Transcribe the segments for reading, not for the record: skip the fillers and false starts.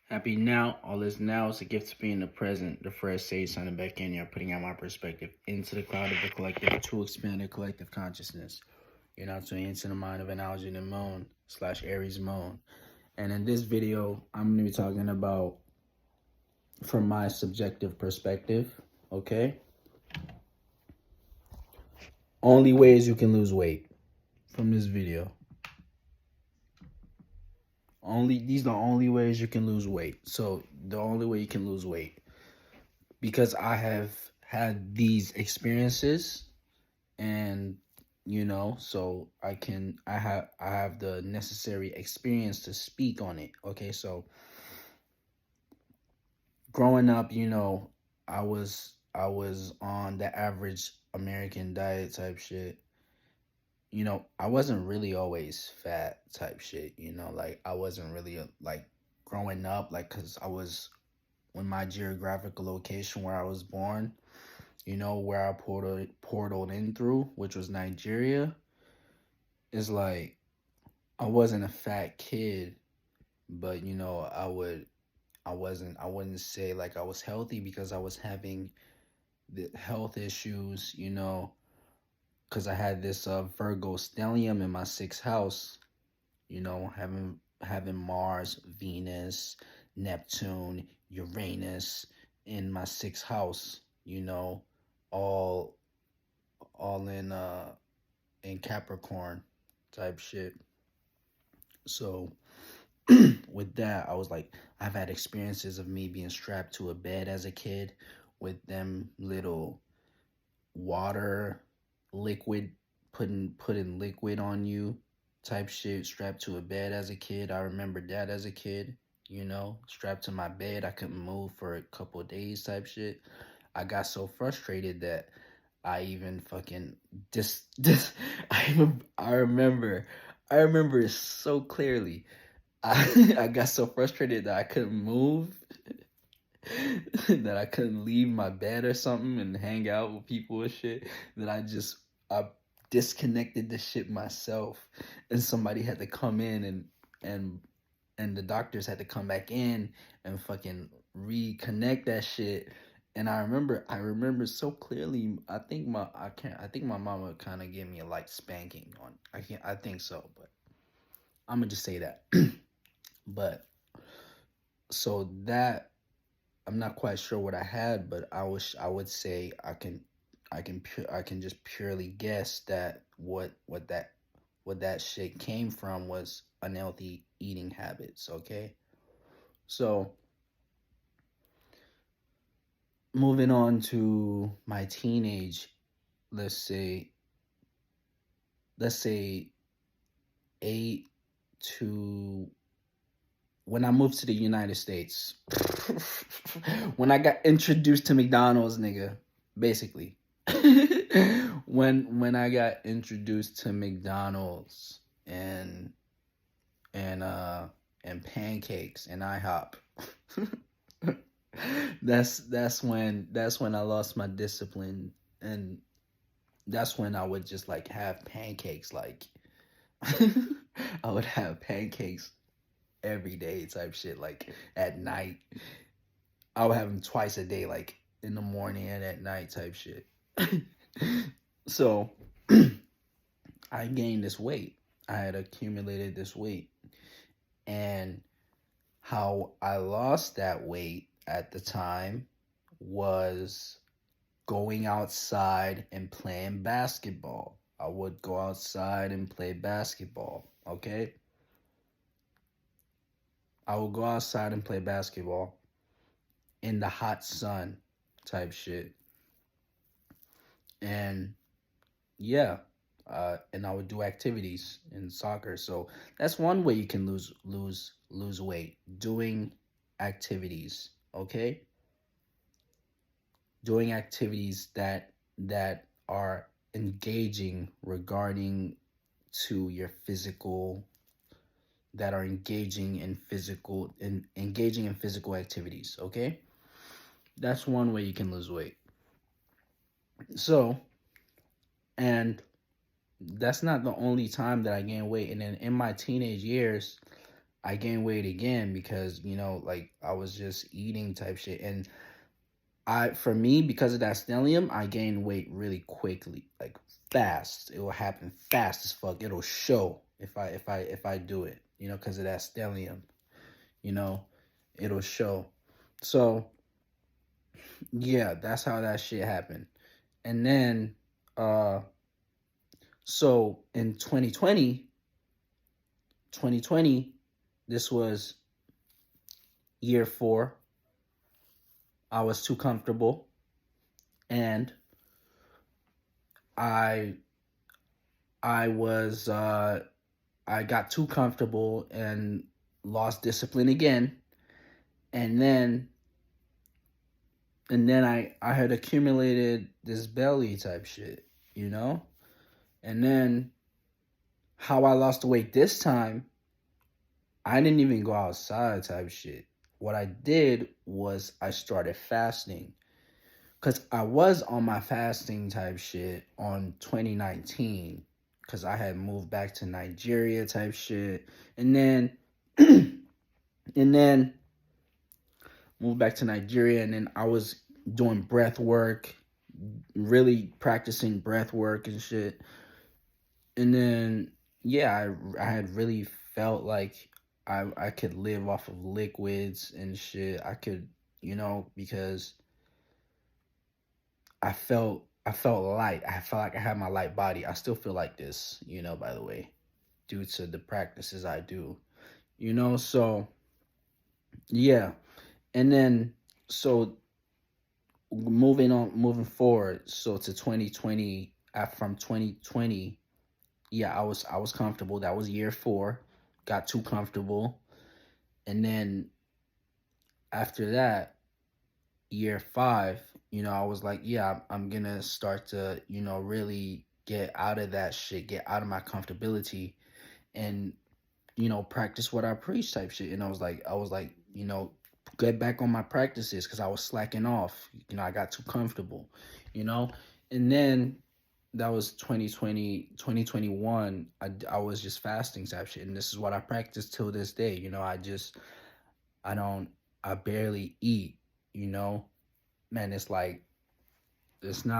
Happy now. All is now is a gift to be in the present. The fresh sage signing back in here, putting out my perspective into the cloud of the collective to expand the collective consciousness. You're now tuning into the mind of analogy and moon / Aries moon. And in this video, I'm going to be talking about from my subjective perspective, okay? Only ways you can lose weight from this video. These are the only ways you can lose weight. So the only way you can lose weight, because I have had these experiences, and so I have the necessary experience to speak on it. Okay, so growing up, I was on the average American diet type shit. I wasn't really always fat type shit, like I wasn't really like growing up, like, because I was in my geographical location where I was born, where I portaled in through, which was Nigeria. Is like I wasn't a fat kid, but I wouldn't say like I was healthy, because I was having the health issues, because I had this Virgo stellium in my sixth house, having Mars, Venus, Neptune, Uranus in my sixth house, all in Capricorn type shit. So with that, I was like, I've had experiences of me being strapped to a bed as a kid with them little water liquid, putting liquid on you type shit, strapped to a bed as a kid. I remember that as a kid, strapped to my bed. I couldn't move for a couple of days type shit. I got so frustrated that I even fucking I remember it so clearly. I got so frustrated that I couldn't move, that I couldn't leave my bed or something and hang out with people and shit, that I disconnected the shit myself, and somebody had to come in and the doctors had to come back in and fucking reconnect that shit. And I remember so clearly. I think my mama kind of gave me a light spanking on. I think so, but I'm gonna just say that. But so that, I'm not quite sure what I had, but I would say I can just purely guess that what that shit came from was unhealthy eating habits. Okay, so moving on to my teenage, let's say 8 to when I moved to the United States, when I got introduced to McDonald's, nigga, basically. when I got introduced to McDonald's and pancakes and IHOP. that's when I lost my discipline, and that's when I would just like have pancakes, like I would have pancakes every day type shit, like at night. I would have them twice a day, like in the morning and at night type shit. So I gained this weight. I had accumulated this weight. And how I lost that weight at the time was going outside and playing basketball. I would go outside and play basketball, okay? I would go outside and play basketball in the hot sun type shit. And yeah, and I would do activities in soccer. So that's one way you can lose weight, doing activities, okay? Doing activities that are engaging regarding to your physical, that are engaging in physical activities, okay? That's one way you can lose weight. So, and that's not the only time that I gained weight. And then in my teenage years, I gained weight again because, you know, like I was just eating type shit. And for me, because of that stellium, I gained weight really quickly, like fast. It will happen fast as fuck. It'll show if I do it, you know, because of that stellium, you know, it'll show. So yeah, that's how that shit happened. And then so in 2020, this was year 4. I was too comfortable, and I I was I got too comfortable and lost discipline again. And then I had accumulated this belly type shit, you know? And then how I lost the weight this time, I didn't even go outside type shit. What I did was I started fasting. Cause I was on my fasting type shit on 2019. Cause I had moved back to Nigeria type shit. And then and then moved back to Nigeria, and then I was doing breath work, really practicing breath work and shit. And then yeah, I had really felt like I could live off of liquids and shit. I could, you know, because I felt light. I felt like I had my light body. I still feel like this, you know, by the way, due to the practices I do. You know, so yeah. And then so moving forward, so to 2020, from 2020, yeah, I was comfortable. That was year 4. Got too comfortable. And then after that, year 5, you know, I was like, yeah, I'm gonna start to, you know, really get out of that shit, get out of my comfortability, and, you know, practice what I preach type shit. And I was like, you know, get back on my practices because I was slacking off. You know, I got too comfortable, you know. And then that was 2020, 2021. I was just fasting type shit, and this is what I practice till this day. You know, I don't, I barely eat, you know. Man, it's not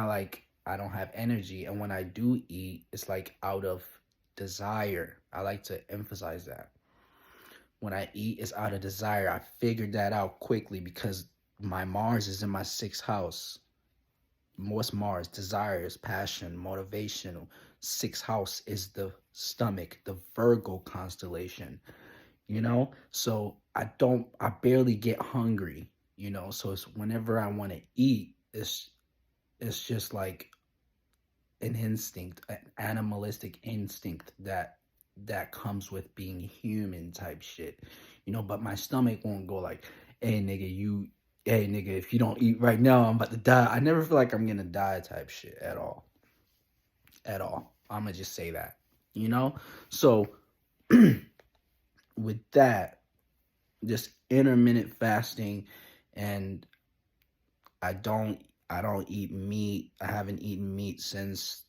like I don't have energy, and when I do eat, it's like out of desire. I like to emphasize that. When I eat, it's out of desire. I figured that out quickly because my Mars is in my 6th house. What's Mars? Desires, passion, motivation. 6th house is the stomach, the Virgo constellation, you know? So I barely get hungry, you know? So it's whenever I want to eat, it's just like an instinct, an animalistic instinct that comes with being human type shit, you know. But my stomach won't go like, hey nigga, if you don't eat right now, I'm about to die. I never feel like I'm gonna die type shit at all, at all. I'm gonna just say that, you know. So with that, just intermittent fasting, and I don't I don't eat meat. I haven't eaten meat since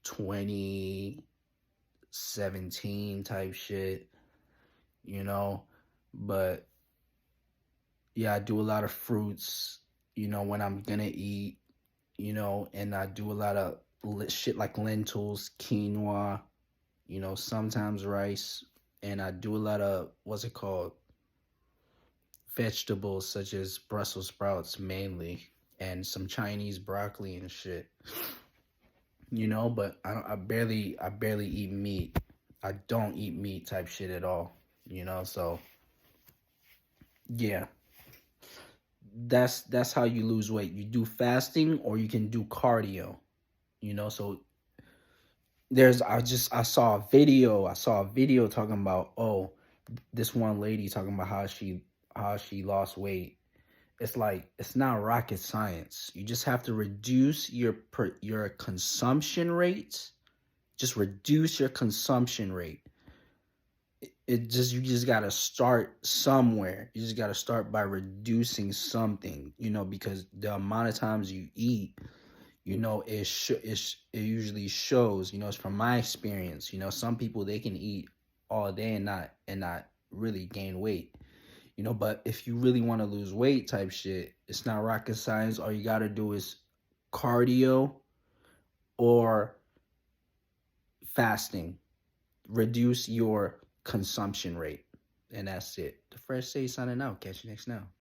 2017 type shit, you know. But yeah, I do a lot of fruits, you know, when I'm gonna eat, you know, and I do a lot of shit like lentils, quinoa, you know, sometimes rice, and I do a lot of what's it called? Vegetables such as Brussels sprouts mainly, and some Chinese broccoli and shit. You know, but I barely eat meat. I don't eat meat type shit at all, you know. So yeah, that's how you lose weight. You do fasting or you can do cardio, you know. So I saw a video talking about, oh, this one lady talking about how she lost weight. It's like, it's not rocket science. You just have to reduce your consumption rate. Just reduce your consumption rate. You just gotta start somewhere. You just gotta start by reducing something, you know, because the amount of times you eat, you know, it usually shows. You know, it's from my experience. You know, some people, they can eat all day and not really gain weight. You know, but if you really want to lose weight type shit, it's not rocket science. All you got to do is cardio or fasting. Reduce your consumption rate. And that's it. The Fresh Say signing out. Catch you next now.